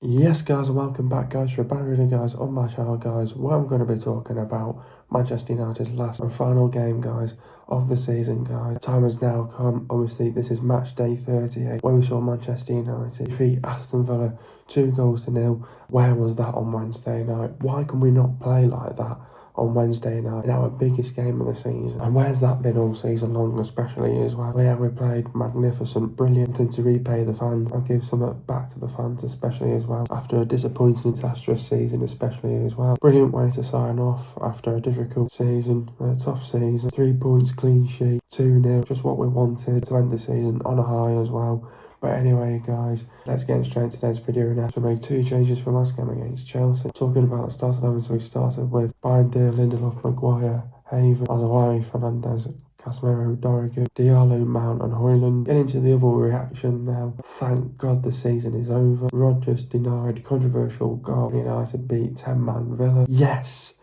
Yes guys, and welcome back guys for a brand new video guys on my channel guys, where I'm going to be talking about Manchester United's last and final game guys of the season guys. The time has now come. Obviously this is match day 38 where we saw Manchester United defeat Aston Villa 2-0. Where was that on Wednesday night? Why can we not play like that on Wednesday night in our biggest game of the season? And where's that been all season long, especially as well? Yeah, we played magnificent, brilliant, and to repay the fans, I'll give some back to the fans especially as well, after a disappointing, disastrous season especially as well. Brilliant way to sign off after a difficult season, a tough season. 3 points, clean sheet, 2-0, just what we wanted to end the season on a high as well. But anyway guys, let's get straight into today's video now. So we made 2 changes from last game against Chelsea. Talking about the start 11, so we started with Diallo, Lindelof, Maguire, Haven, Azawari, Fernandez, Casemiro, Dorrigo, Diallo, Mount and Højlund. Getting into the other reaction now. Thank God the season is over. Rodgers denied controversial goal. United beat 10-man Villa. Yes!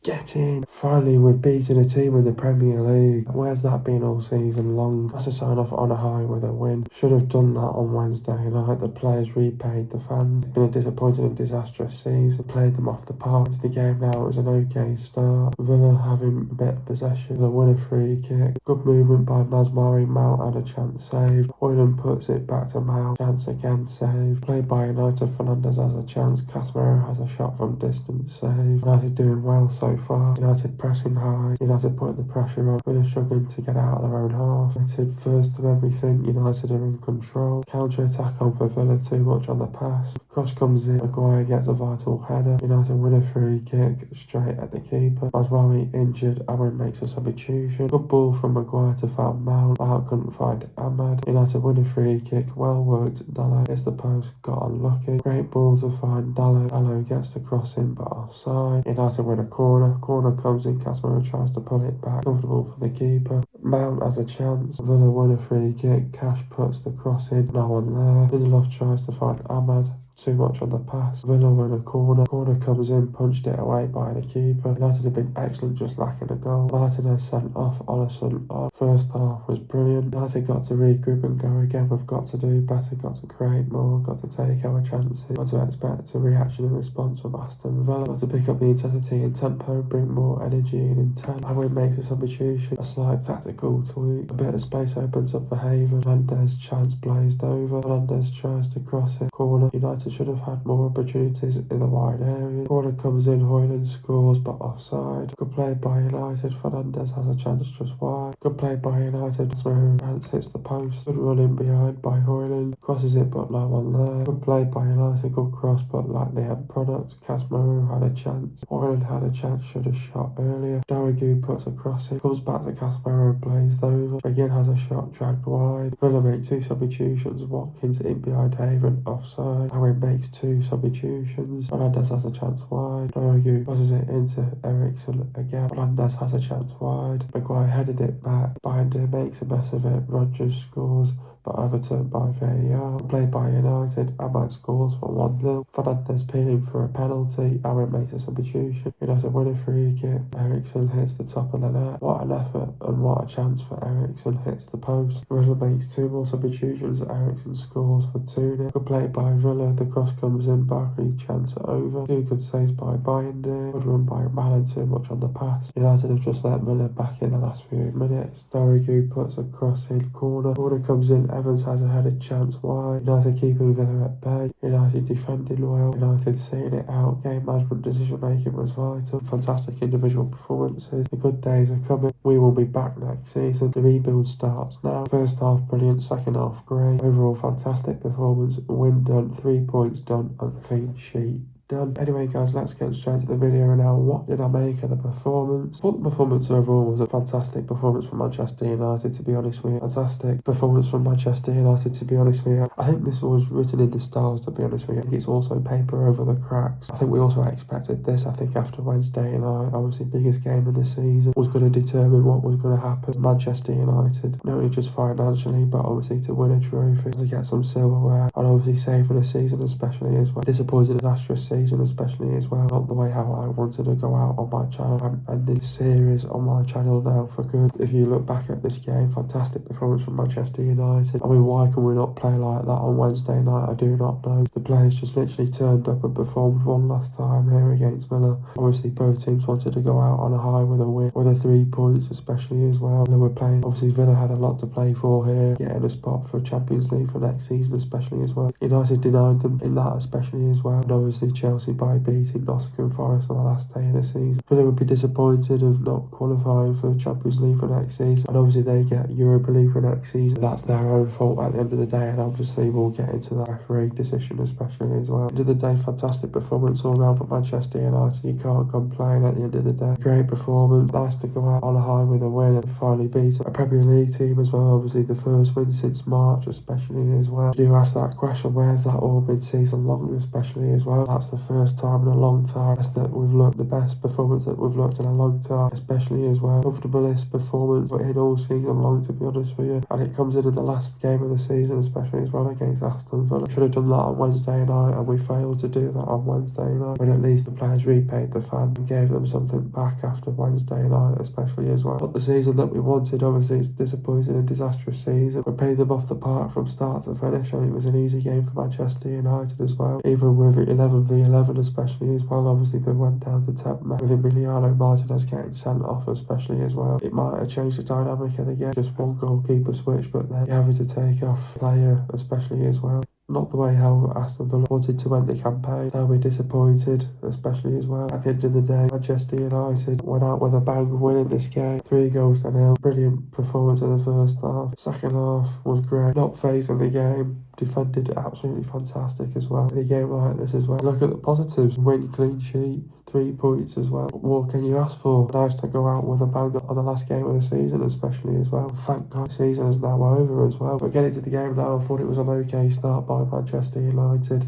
Get in! Finally, we've beaten a team in the Premier League. Where's that been all season long? That's a sign off on a high with a win. Should have done that on Wednesday night. The players repaid the fans. It's been a disappointing and disastrous season. Played them off the park. It's the game now. It was an okay start. Villa having a bit of possession. The winner free kick. Good movement by Masmari. Mount had a chance saved. Højlund puts it back to Mount. Chance again saved. Played by United. Fernandez has a chance. Casemiro has a shot from distance saved. United doing well so far. United pressing high. United putting the pressure on. Villa struggling to get out of their own half. United first of everything. United are in control. Counter attack on for Villa, too much on the pass. Cross comes in. Maguire gets a vital header. United win a free kick straight at the keeper. Maswari injured. Amorim makes a substitution. Good ball from Maguire to find Mount. Mount couldn't find Ahmad. United win a free kick. Well worked. Diallo hits the post. Got unlucky. Great ball to find Diallo. Diallo gets the cross in but offside. United win a corner. Corner comes in. Casemiro tries to pull it back. Comfortable for the keeper. Mount has a chance. Villa win a free kick. Cash puts the cross in. No one there. Lindelof tries to find Ahmad. Too much on the pass. Villa win a corner. Corner comes in, punched it away by the keeper. United have been excellent, just lacking a goal. Martinez sent off, Alisson on. First half was brilliant. United got to regroup and go again. We've got to do better, got to create more, got to take our chances, got to expect a reaction and response from Aston Villa. Got to pick up the intensity and tempo, bring more energy and intent. Amorim makes a substitution, a slight tactical tweak. A bit of space opens up for Haven. Fernandez chance blazed over. Fernandez tries to cross it. Corner. United should have had more opportunities in the wide area. Corner comes in, Højlund scores but offside. Good play by United. Fernandez has a chance just wide. Good play by United. Chance hits the post. Good run in behind by Højlund. Crosses it but no one there. Good play by United. Good cross but like the end product. Casemiro had a chance. Højlund had a chance, should have shot earlier. Dorrigo puts a cross in. Comes back to Casemiro, blazed over. Again has a shot dragged wide. Villa make 2 substitutions. Watkins in behind Haven, offside. Amorim makes 2 substitutions. Fernandez has a chance wide. Dorrigo crosses it into Eriksen again. Fernandez has a chance wide. Maguire headed it back. Binder makes a mess of it. Rodgers scores but overturned by VAR. Played by United. Ahmad scores for 1-0. Fernandez peeling for a penalty. Amorim makes a substitution. United win a free kick. Eriksen hits the top of the net. What an effort and what a chance for Eriksen. Hits the post. Villa makes 2 more substitutions. Eriksen scores for 2-0. Good play by Villa. The cross comes in. Barkley chance over. 2 good saves by Binder. Good run by Malin. Too much on the pass. United have just let Villa back in the last few minutes. Dorrigo puts a cross in. Corner. Corner comes in. Evans has a headed chance wide. United keeping Villa at bay. United defending well. United seeing it out. Game management, decision making was vital. Fantastic individual performances. The good days are coming. We will be back next season. The rebuild starts now. First half brilliant. Second half great. Overall fantastic performance. Win done. 3 points done. And clean sheet done. Anyway guys, let's get straight to the video now. What did I make of the performance? I thought the performance overall was a fantastic performance from Manchester United, to be honest with you. Fantastic performance from Manchester United, to be honest with you. I think this was written in the stars, to be honest with you. I think it's also paper over the cracks. I think we also expected this. I think after Wednesday night, obviously biggest game of the season, was going to determine what was going to happen. Manchester United, not only just financially, but obviously to win a trophy, to get some silverware, and obviously saving a season especially as well. Disappointing, disastrous season. season, especially as well. Not the way how I wanted to go out on my channel and this series on my channel now for good. If you look back at this game, fantastic performance from Manchester United. I mean, why can we not play like that on Wednesday night? I do not know. The players just literally turned up and performed one last time here against Villa. Obviously, both teams wanted to go out on a high with a win, with the 3 points especially as well. They were playing, obviously Villa had a lot to play for here, getting a spot for Champions League for next season especially as well. United denied them in that especially as well. And obviously Chelsea by beating Nottingham Forest on the last day of the season. Villa would be disappointed of not qualifying for Champions League for next season. And obviously they get Europa League for next season. That's their own fault at the end of the day, and obviously we'll get into that referee decision especially as well. At the end of the day, fantastic performance all round for Manchester United. You can't complain at the end of the day. Great performance. Nice to go out on a high with a win and finally beat a Premier League team as well. Obviously the first win since March especially as well. You do ask that question, where's that all been season long especially as well? That's the first time in a long time that we've looked the best performance that we've looked in a long time especially as well. Comfortablest performance but in all season long, to be honest with you. And it comes in the last game of the season especially as well against Aston Villa. Should have done that on Wednesday night and we failed to do that on Wednesday night, when at least the players repaid the fans and gave them something back after Wednesday night especially as well. Not the season that we wanted. Obviously it's disappointing and disastrous season. We paid them off the park from start to finish and it was an easy game for Manchester United as well. Even with 11v11 especially as well. Obviously they went down to 10 men with Emiliano Martinez getting sent off especially as well. It might have changed the dynamic of the game. Just one goalkeeper switch, but then having to take off player especially as well. Not the way how Aston Villa wanted to end the campaign. They'll be disappointed, especially as well. At the end of the day, Manchester United went out with a bang winning this game. 3-0. Brilliant performance in the first half. Second half was great. Not phasing the game. Defended absolutely fantastic as well. In a game like this as well. Look at the positives. Win, clean sheet, 3 points as well. What can you ask for? Nice to go out with a bang on the last game of the season especially as well. Thank God the season is now over as well. But getting to the game now, I thought it was an okay start by Manchester United.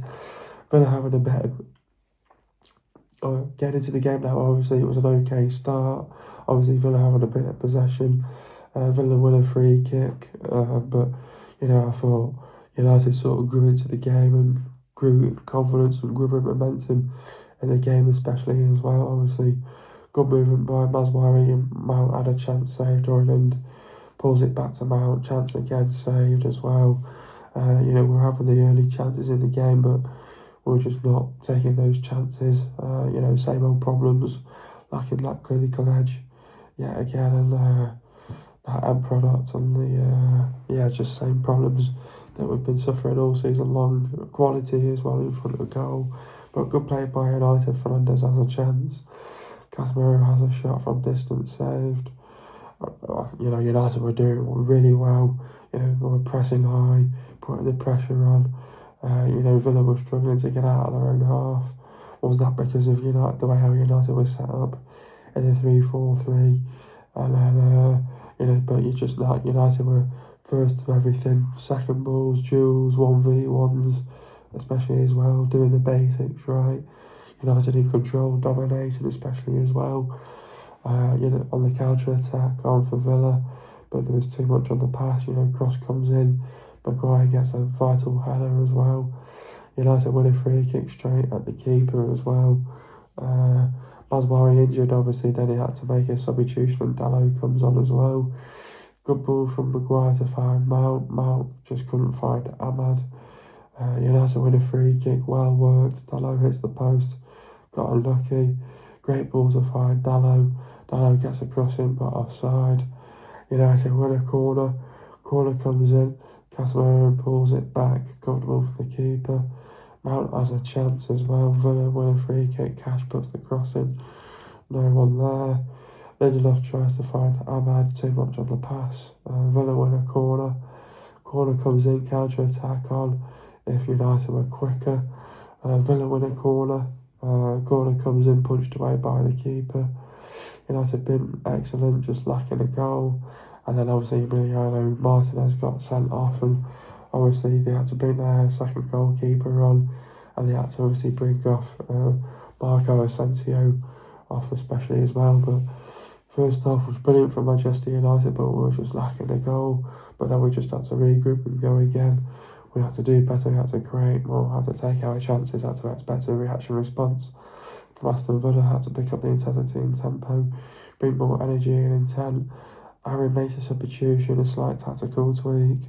Villa having a better... getting into the game now, obviously it was an okay start. Obviously Villa having a bit of possession. Villa win a free kick. But, you know, I thought United sort of grew into the game and grew in confidence and grew in momentum in the game especially as well. Obviously good movement by Maswari and Mount had a chance saved. Orland pulls it back to Mount, chance again saved as well. You know, we're having the early chances in the game, but we're just not taking those chances. You know, same old problems, lacking that clinical edge yet again, and that end product and the just same problems that we've been suffering all season long. Quality as well in front of the goal, but good play by United. Fernandes has a chance. Casemiro has a shot from distance saved. You know, United were doing really well. You know, they were pressing high, putting the pressure on. You know, Villa were struggling to get out of their own half. Was that because of United, the way how United was set up in the 3-4-3? And then, you know, but you just like United were first of everything, second balls, duels, 1v1s, especially as well, doing the basics right. United in control, dominating especially as well. You know, on the counter attack, on for Villa, but there was too much on the pass. You know, cross comes in, Maguire gets a vital header as well. United win a free kick straight at the keeper as well. Maswari injured, obviously, then he had to make a substitution and Diallo comes on as well. Good ball from Maguire to find Mount. Mount just couldn't find Ahmad. United win a free kick, well worked. Diallo hits the post, got unlucky. Great ball to find Diallo. Diallo gets a cross in but offside. United win a corner. Corner comes in. Casemiro pulls it back. Comfortable for the keeper. Mount has a chance as well. Villa win a free kick. Cash puts the cross in. No one there. Lindelof tries to find Ahmad. Too much on the pass. Villa win a corner. Corner comes in. Counter attack on. If United were quicker. Villa win a corner. Corner comes in, punched away by the keeper. United been excellent, just lacking a goal. And then obviously Emiliano Martinez got sent off, and obviously they had to bring their second goalkeeper on, and they had to obviously bring off Marco Asensio off especially as well. But first half was brilliant for Manchester United, but we were just lacking a goal. But then we just had to regroup and go again. We had to do better, we had to create more, had to take our chances, had to expect a reaction response from Aston Villa, had to pick up the intensity and tempo, bring more energy and intent. Aaron makes a substitution, a slight tactical tweak.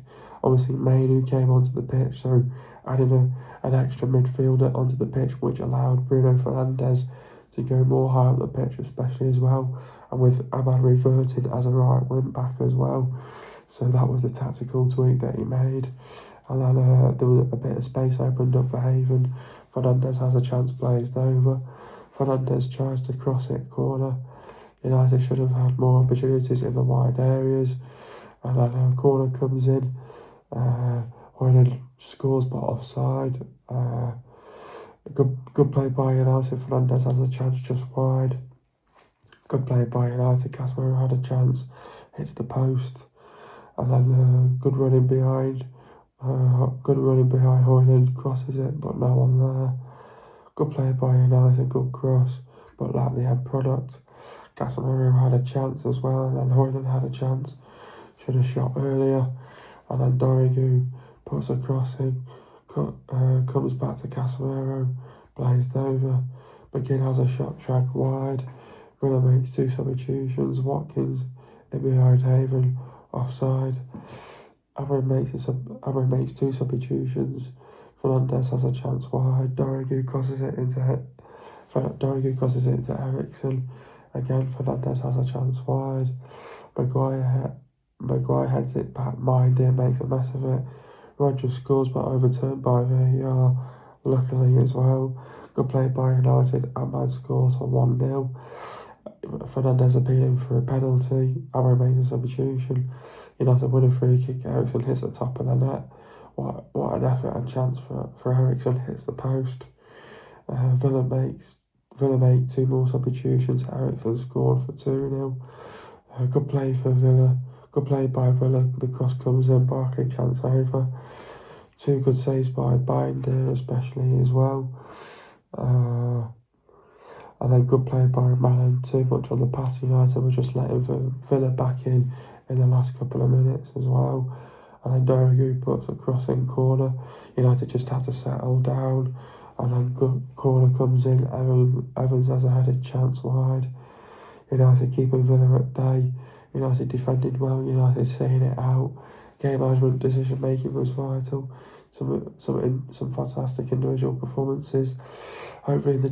Obviously, Mainu came onto the pitch, so adding an extra midfielder onto the pitch, which allowed Bruno Fernandes to go more high up the pitch, especially as well. And with Ahmad reverted as a right wing back as well. So that was the tactical tweak that he made. And then there was a bit of space opened up for Haven. Fernandes has a chance blazed over. Fernandes tries to cross it corner. United should have had more opportunities in the wide areas. And then a corner comes in. Hoyland scores but offside. Good play by United. Fernandes has a chance just wide. Good play by United. Casemiro had a chance. Hits the post. And then good running behind. Hoyland crosses it, but no one there. Good play by United. Good cross, but lacked the end product. Casemiro had a chance as well, and then Hoyland had a chance. Should have shot earlier. And then Dorrigu puts a crossing, comes back to Casemiro, blazed over. McGinn has a shot track wide. Miller makes two substitutions. Watkins in behind Haven, offside. Amorim makes two substitutions. Fernandes has a chance wide. Dorrigu crosses it into Eriksen. Again, Fernandes has a chance wide. Maguire heads it back. Mindy makes a mess of it. Rogers scores but overturned by VAR, luckily as well. Good play by United. Ahmad scores for 1-0. Fernandes appealing for a penalty. Amorim makes a substitution. United win a free kick. Eriksen hits the top of the net. What an effort and chance for Eriksen. Hits the post. Villa make two more substitutions. Eriksen scored for 2-0. Good play for Villa. Good play by Villa. The cross comes in. Barkley chance over. Two good saves by Binder, especially as well. And then good play by Malin. Too much on the pass. United were just letting Villa back in the last couple of minutes as well. And then Dorrigu puts a crossing corner. United just had to settle down. And then good corner comes in. Evans has a headed chance wide. United keeping Villa at bay. United defended well. United seeing it out. Game management, decision making was vital. Some fantastic individual performances. Hopefully the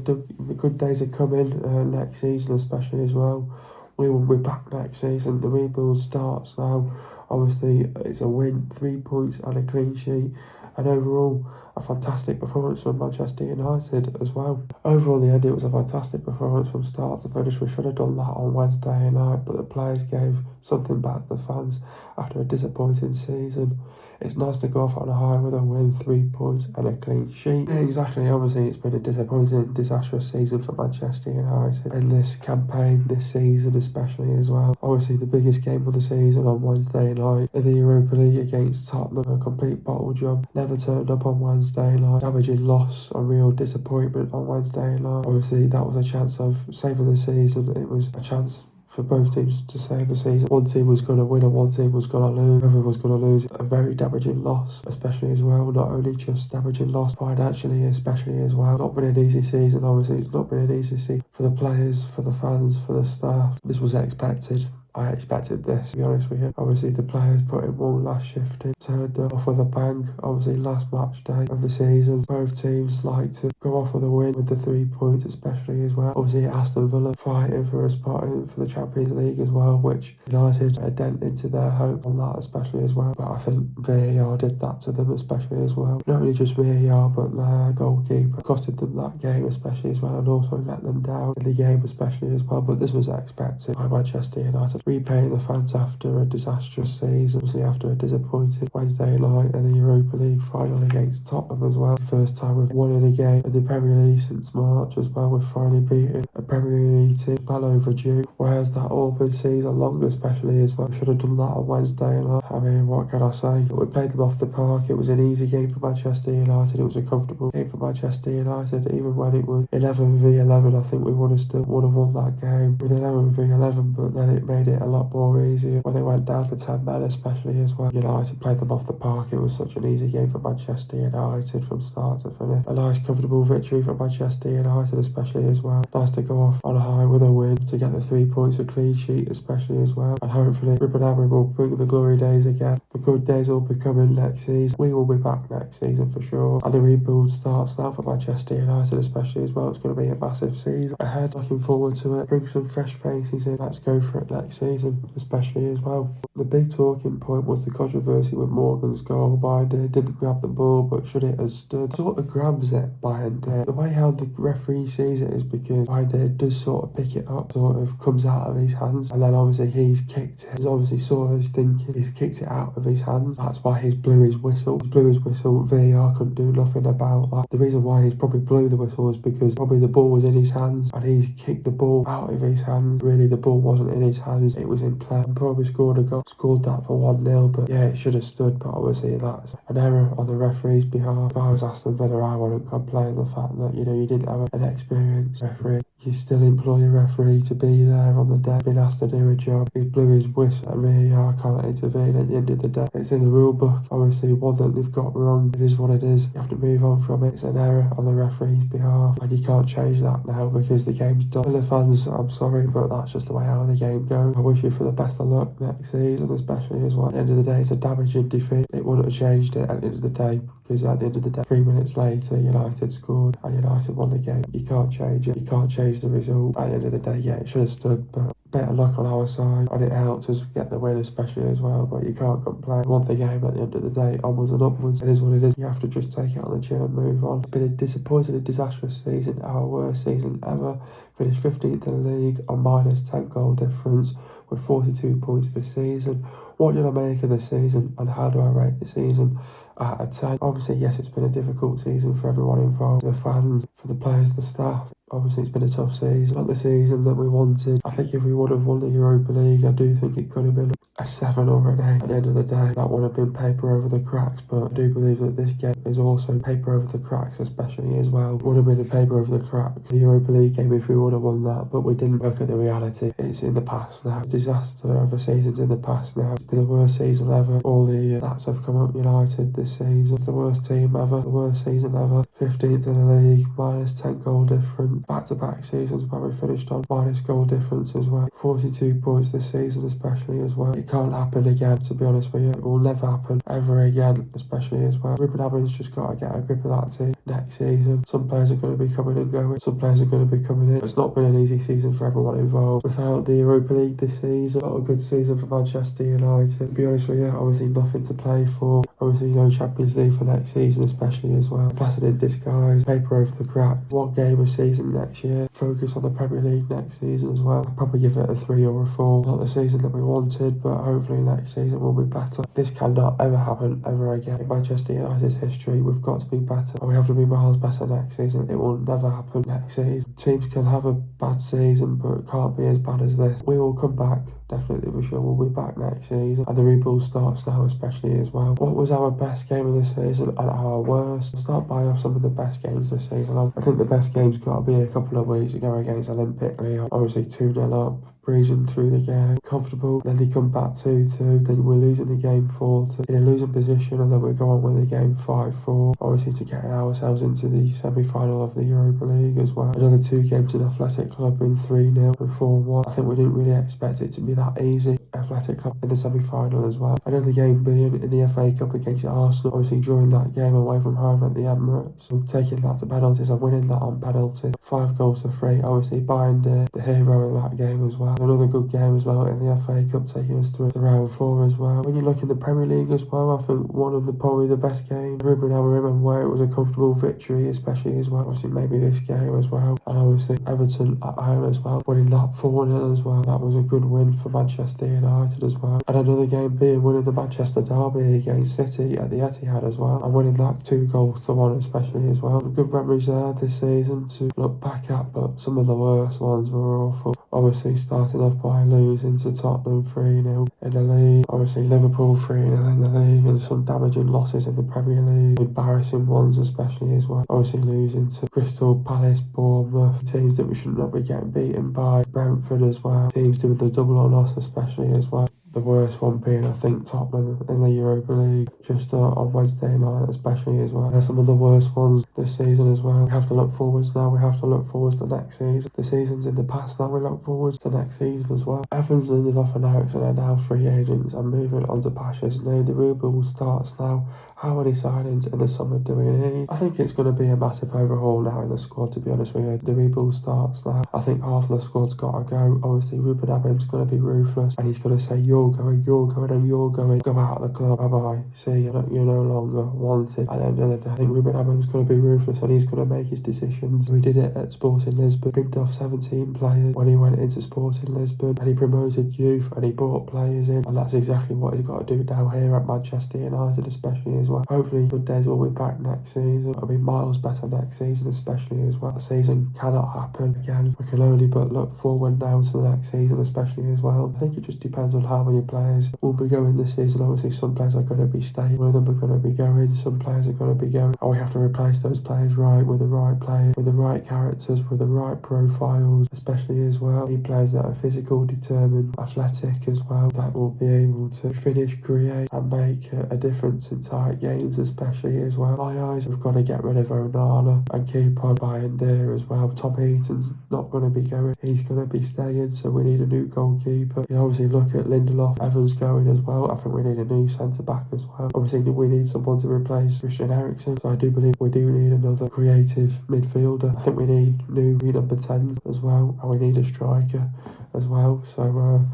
good days are coming next season, especially as well. We will be back next season. The rebuild starts now. Obviously, it's a win, 3 points and a clean sheet. And overall, a fantastic performance from Manchester United as well. Overall, in the end, it was a fantastic performance from start to finish. We should have done that on Wednesday night, but the players gave something back to the fans after a disappointing season. It's nice to go off on a high with a win, 3 points and a clean sheet. Yeah, exactly, obviously it's been a disappointing, disastrous season for Manchester United in this campaign, this season especially as well. Obviously the biggest game of the season on Wednesday night in the Europa League against Tottenham, a complete bottle job. Never turned up on Wednesday night. Damaging loss, a real disappointment on Wednesday night. Obviously that was a chance of saving the season. It was a chance for both teams to save the season. One team was going to win and one team was going to lose. Whoever was going to lose, a very damaging loss, especially as well. Not only just damaging loss financially, especially as well. Not been an easy season, obviously. It's not been an easy season for the players, for the fans, for the staff. This was expected. I expected this, to be honest with you. Obviously the players put in one last shift in, turned off with a bang. Obviously last match day of the season, both teams like to go off with a win with the 3 points especially as well. Obviously Aston Villa fighting for a spot in for the Champions League as well, which United a dent into their hope on that especially as well. But I think VAR did that to them especially as well. Not only just VAR, but their goalkeeper costed them that game especially as well, and also let them down in the game especially as well. But this was expected by Manchester United. Repaying the fans after a disastrous season, obviously after a disappointing Wednesday night in the Europa League final against Tottenham as well. First time we've won in a game in the Premier League since March as well. We've finally beaten a Premier League team well overdue. Whereas that Auburn season long especially as well. Should have done that on Wednesday night. I mean, what can I say? We played them off the park. It was an easy game for Manchester United. It was a comfortable game for Manchester United. Even when it was 11v11, I think we would have won that game with 11v11, but then it made it it a lot more easier when they went down to 10 men, especially as well. United played them off the park. It was such an easy game for Manchester United from start to finish. A nice comfortable victory for Manchester United, especially as well. Nice to go off on a high with a win, to get the 3 points, a clean sheet especially as well. And hopefully Ruben Amorim will bring the glory days again. The good days will be coming next season. We will be back next season for sure. And the rebuild starts now for Manchester United especially as well. It's going to be a massive season ahead. Looking forward to it. Bring some fresh faces in. Let's go for it next season especially as well. The big talking point was the controversy with Morgan's goal. Bayern didn't grab the ball, but should it have stood? Sort of grabs it, Bayern did. The way how the referee sees it is because Bayern does sort of pick it up, sort of comes out of his hands, and then obviously he's kicked it. He's obviously sort of thinking he's kicked it out of his hands. That's why he's blew his whistle. He blew his whistle. VAR couldn't do nothing about that. The reason why he's probably blew the whistle is because probably the ball was in his hands and he's kicked the ball out of his hands. Really, the ball wasn't in his hands. It was in play. And probably scored a goal. Scored that for 1-0, but yeah, it should have stood. But obviously that's an error on the referee's behalf. If I was Aston Villa, I wouldn't complain the fact that, you didn't have an experienced referee. You still employ a referee to be there on the day, being asked to do a job. He blew his whistle and VAR can't intervene at the end of the day. It's in the rule book. Obviously, one that they've got wrong. It is what it is. You have to move on from it. It's an error on the referee's behalf, and you can't change that now because the game's done. Villa fans, I'm sorry, but that's just the way how the game goes. I wish you for the best of luck next season, especially as well. At the end of the day, it's a damaging defeat. It wouldn't have changed it at the end of the day, because at the end of the day, 3 minutes later, United scored and United won the game. You can't change it. You can't change the result. At the end of the day, yeah, it should have stood, but better luck on our side, and it helped us get the win especially as well, but you can't complain. We won the game at the end of the day, onwards and upwards. It is what it is. You have to just take it on the chin and move on. It's been a disappointing and disastrous season, our worst season ever. Finished 15th in the league on minus 10 goal difference with 42 points this season. What did I make of the season, and how do I rate the season? Out of 10. Obviously, yes, it's been a difficult season for everyone involved, the fans, for the players, the staff. Obviously, it's been a tough season, not the season that we wanted. I think if we would have won the Europa League, I do think it could have been a 7 or an 8. At the end of the day, that would have been paper over the cracks, but I do believe that this game is also paper over the cracks, especially as well. It would have been a paper over the cracks, the Europa League game, if we would have won that, but we didn't. Look at the reality. It's in the past now. The disaster of a season's in the past now. It's been the worst season ever. All the stats have come up United this season. It's the worst team ever, the worst season ever. 15th in the league, minus 10 goal difference. Back-to-back seasons where we finished on minus goal difference as well. 42 points this season especially as well. It can't happen again, to be honest with you. It will never happen ever again, especially as well. Ruben Amorim's just got to get a grip of that team next season. Some players are going to be coming and going. Some players are going to be coming in. It's not been an easy season for everyone involved. Without the Europa League this season, not a good season for Manchester United. To be honest with you, obviously nothing to play for. Obviously no Champions League for next season especially as well. Blessing in disguise, paper over the crack. One game a season next year. Focus on the Premier League next season as well. I'd probably give it a 3 or a 4. Not the season that we wanted, but hopefully next season will be better. This cannot ever happen ever again. In Manchester United's history, we've got to be better. And we have to be miles better next season. It will never happen next season. Teams can have a bad season, but it can't be as bad as this. We will come back. Definitely for sure. We'll be back next season. And the rebuild starts now especially as well. What was our best game of the season and our worst? I'll start by off some of the best games this season. I think the best game's got to be a couple of weeks ago against Olympic Lyon. Obviously 2-0 up, breezing through the game, comfortable. Then they come back 2-2. Then we're losing the game 4-2. In a losing position, and then we go on with the game 5-4. Obviously to get ourselves into the semi-final of the Europa League as well. Another 2 games in Athletic Club in 3-0 and 4-1. I think we didn't really expect it to be that easy. Athletic Club in the semi-final as well. Another game being in the FA Cup against Arsenal. Obviously drawing that game away from home at the Emirates. So taking that to penalties and winning that on penalties. 5 goals to 3. Obviously Bayern the hero in that game as well. Another good game as well in the FA Cup, taking us through the round 4 as well. When you look in the Premier League as well, I think one of the probably the best games, Ruben Amorim, and where it was a comfortable victory especially as well. Obviously maybe this game as well. And obviously Everton at home as well, winning that 4-0 as well. That was a good win for Manchester United. United as well. And another game being winning the Manchester derby against City at the Etihad as well, and winning that 2-1 especially as well. Good memories there this season to look back at, but some of the worst ones were awful. Obviously starting off by losing to Tottenham 3-0 in the league, obviously Liverpool 3-0 in the league, and some damaging losses in the Premier League, embarrassing ones especially as well. Obviously losing to Crystal Palace, Bournemouth, teams that we should not be getting beaten by, Brentford as well, teams doing the double on us especially as well. The worst one being, I think, Tottenham in the Europa League, just on Wednesday night especially as well. And some of the worst ones this season as well. We have to look forwards now, we have to look forwards to next season. The season's in the past now, we look forwards to next season as well. Evans, Lindelof and Eriksen are now free agents and moving on to Pasha's now. The rebuild starts now. How many signings in the summer do we need? I think it's going to be a massive overhaul now in the squad, to be honest with you. The rebuild starts now. I think half of the squad's got to go. Obviously, Ruben Amorim's going to be ruthless and he's going to say, you're going, and you're going. Go out of the club. Bye-bye. See, you're no longer wanted. At the end of the day, I think Ruben Amorim's going to be ruthless and he's going to make his decisions. We did it at Sporting Lisbon. Picked off 17 players when he went into Sporting Lisbon, and he promoted youth and he brought players in. And that's exactly what he's got to do now here at Manchester United, especially as well. Hopefully good days will be back next season. It'll be miles better next season, especially as well. The season cannot happen again. We can only but look forward now to the next season, especially as well. I think it just depends on how many players will be going this season. Obviously some players are going to be staying, one of them are going to be going, some players are going to be going, and we have to replace those players right with the right players, with the right characters, with the right profiles, especially as well. We need players that are physical, determined, athletic as well, that will be able to finish, create and make a difference in tight games especially as well. My eyes, we've got to get rid of Onana and keep on buying Deer as well. Tom Heaton's not going to be going, he's going to be staying, so we need a new goalkeeper. You obviously look at Lindelof, Evans going as well. I think we need a new centre back as well. Obviously we need someone to replace Christian Eriksen, so I do believe we do need another creative midfielder. I think we need new number 10s as well, and we need a striker as well. So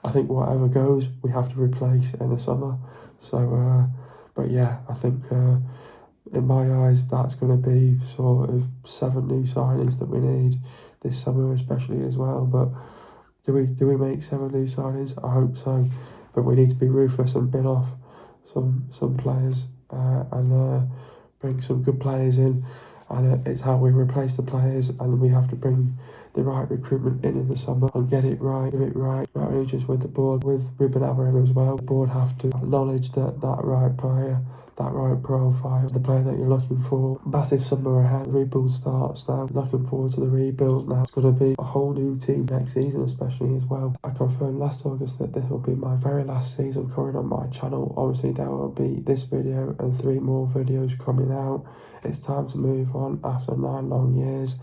I think whatever goes, we have to replace in the summer. So but yeah, I think in my eyes that's going to be sort of 7 new signings that we need this summer especially as well. But do we make 7 new signings? I hope so. But we need to be ruthless and bin off some players and bring some good players in. And it's how we replace the players, and we have to bring the right recruitment in the summer and get it right, do it right, not only just with the board, with Ruben Amorim as well. The board have to acknowledge that right player, that right profile, the player that you're looking for. Massive summer ahead, the rebuild starts now, looking forward to the rebuild now. It's going to be a whole new team next season especially as well. I confirmed last August that this will be my very last season coming on my channel. Obviously there will be this video and 3 more videos coming out. It's time to move on after 9 long years.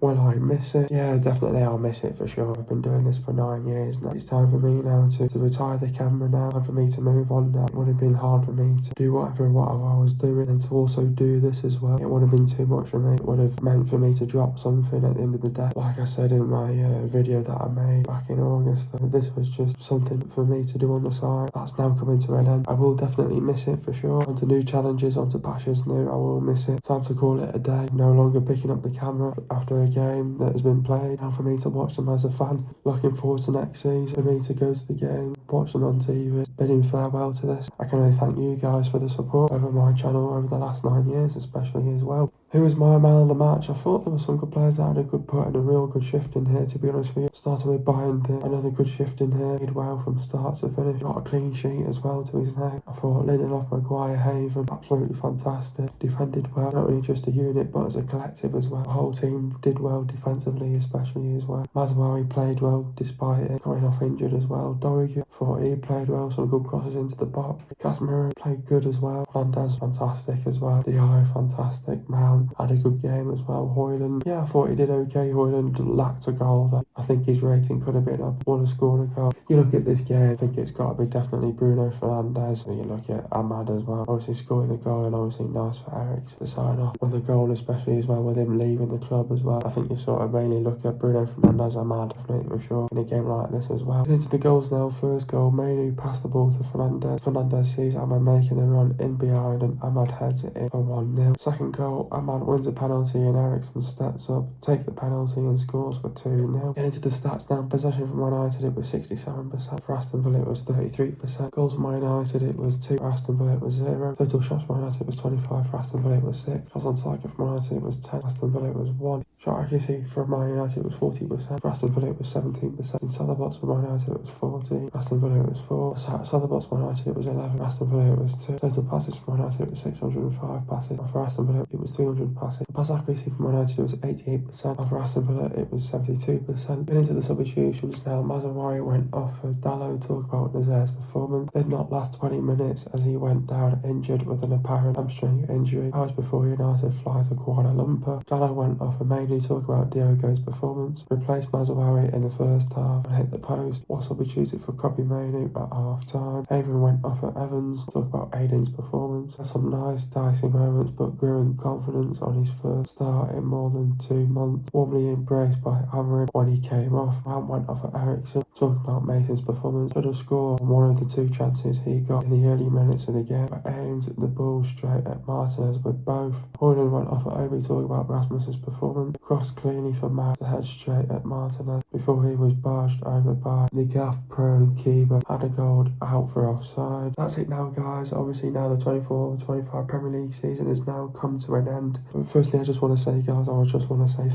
Will I miss it? Yeah, definitely I'll miss it for sure. I've been doing this for 9 years now. It's time for me now to retire the camera now, and for me to move on now. It would have been hard for me to do whatever I was doing and to also do this as well. It would have been too much for me. It would have meant for me to drop something at the end of the day. Like I said in my video that I made back in August, this was just something for me to do on the side. That's now coming to an end. I will definitely miss it for sure. Onto new challenges, onto Pasha's new. I will miss it. Time to call it a day. No longer picking up the camera after a game that has been played. Now for me to watch them as a fan. Looking forward to next season. For me to go to the game, watch them on TV. Bidding farewell to this. I can only thank you guys for the support over my channel over the last 9 years especially as well. Who was my man of the match? I thought there were some good players that had a good put and a real good shift in here, to be honest with you. Starting with Bayern, another good shift in here. Did well from start to finish. Got a clean sheet as well to his name. I thought Lindelof, Maguire, Haven, absolutely fantastic. Defended well, not only just a unit but as a collective as well. The whole team did well defensively especially as well. Mazraoui played well despite it, going off injured as well. Dorrigo, thought he played well, some good crosses into the box. Casemiro played good as well. Fernandes fantastic as well. Diallo fantastic. Mount had a good game as well. Højlund, yeah, I thought he did okay. Højlund lacked a goal there. I think his rating could have been up. Would have scored a goal. You look at this game, I think it's got to be definitely Bruno Fernandes. And you look at Ahmad as well. Obviously scoring the goal, and obviously nice for Eriksen to sign off with the goal, especially as well with him leaving the club as well. I think you sort of mainly look at Bruno Fernandes, Ahmad, definitely for sure, in a game like this as well. Into the goals now. First goal, Manu passed the ball to Fernandes. Fernandes sees Ahmad making the run in behind, and Ahmad heads it in for 1-0. Second goal, Ahmad wins a penalty and Eriksen steps up, takes the penalty and scores for 2-0. Getting into the stats now. Possession for Man United, it was 67%. For Aston Villa, it was 33%. Goals for Man United, it was 2. For Aston Villa, it was 0. Total shots for Man United, it was 25. For Aston Villa, it was 6. Shots on target for Man United, it was 10. Aston Villa, it was 1. Shot accuracy for Man United, it was 40%. For Aston Villa, it was 17%. Inside the box for Man United, it was 14. Aston Villa, it was 4. Outside the box for Man United, it was 11. Aston Villa, it was 2. Total passes for Man United, it was 605 passes. For Aston Villa, it was 300 passes. The pass accuracy for Man United, it was 88%. For Aston Villa, it was 72%. Getting into the substitutions now, Mazzarri went off for Diallo. Talk about Nazar's performance. Did not last 20 minutes as he went down injured with an apparent hamstring injury. Hours before United fly to Kuala Lumpur. Diallo went off for mainly talk about Diogo's performance. Replaced Mazzarri in the first half and hit the post. Was substituted for Kobbie Mainoo at half time. Avon went off at Evans. Talk about Aiden's performance. Had some nice dicey moments but grew in confidence on his first start in more than 2 months. Warmly embraced by Amorim when he came off. Mount went off at Eriksen. Talk about Mason's performance. Should have scored on one of the 2 chances he got in the early minutes of the game, but aimed the ball straight at Martinez with both. Hoyland went off at Obi. Talk about Rasmus's performance. Crossed cleanly for Matt to head straight at Martinez before he was barged over by the gaff-prone keeper. Had a goal out for offside. That's it now, guys. Obviously now the 24-25 Premier League season has now come to an end. But firstly, I just want to say, guys,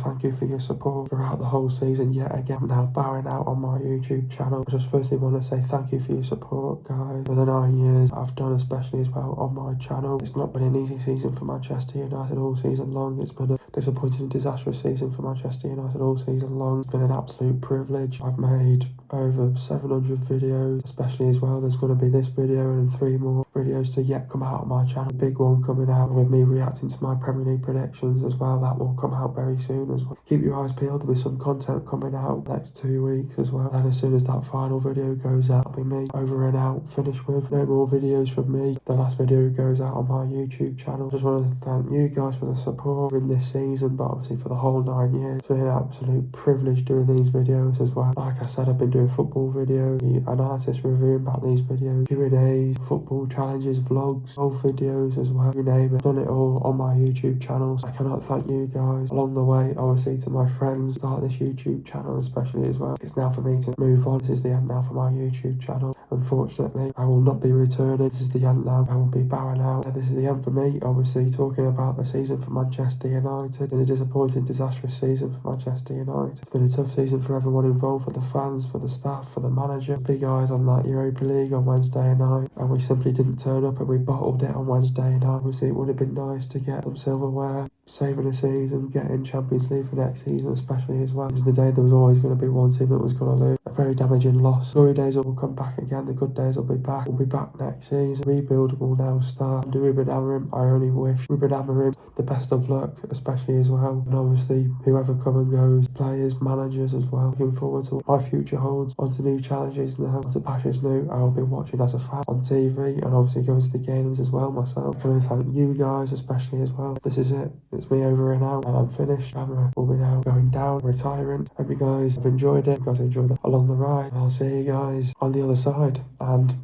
thank you for your support throughout the whole season. Yet again, I'm now bowing out on my YouTube channel. I just firstly want to say thank you for your support, guys. For the 9 years I've done, especially as well on my channel. It's not been an easy season for Manchester United all season long. It's been a disappointing and disastrous season for Manchester United all season long. It's been an absolute privilege. I've made over 700 videos, especially as well. There's going to be this video and 3 more videos to yet come out on my channel. A big one coming out with me reacting to my Premier League predictions as well. That will come out very soon as well. Keep your eyes peeled. There'll be some content coming out next 2 weeks as well. And as soon as that final video goes out, it'll be me over and out, finished with. No more videos from me. The last video goes out on my YouTube channel. Just want to thank you guys for the support in this season, but obviously for the whole 9 years. It's been an absolute privilege doing these videos as well. Like I said, I've been doing football videos, analysis reviewing about these videos, Q&As, football challenges, vlogs, old videos as well, you name it. Done it all on my YouTube channels. I cannot thank you guys along the way. Obviously to my friends, start this YouTube channel especially as well. It's now for me to move on. This is the end now for my YouTube channel. Unfortunately, I will not be returning. This is the end now. I will be bowing out. This is the end for me. Obviously talking about the season for Manchester United. Been a disappointing, disastrous season for Manchester United. It's been a tough season for everyone involved, for the fans, for the staff, for the manager. Big eyes on that Europa League on Wednesday night, and we simply didn't turn up and we bottled it on Wednesday night. Obviously it would have been nice to get some silverware, saving a season, getting Champions League for next season especially as well. It was the day there was always going to be one team that was going to lose. A very damaging loss. Glory days will come back again. The good days will be back. We'll be back next season. Rebuild will now start. Under Ruben Amorim, I only wish Ruben Amorim the best of luck, especially as well. And obviously whoever come and goes, players, managers as well. Looking forward to what my future holds. On to new challenges now. On to passions new. I will be watching as a fan on TV and obviously going to the games as well myself. Can I thank you guys especially as well. This is it. It's me over and out, and I'm finished. Camera will be now going down, retiring. Hope you guys have enjoyed it. You guys enjoyed it along the ride. I'll see you guys on the other side, and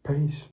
peace.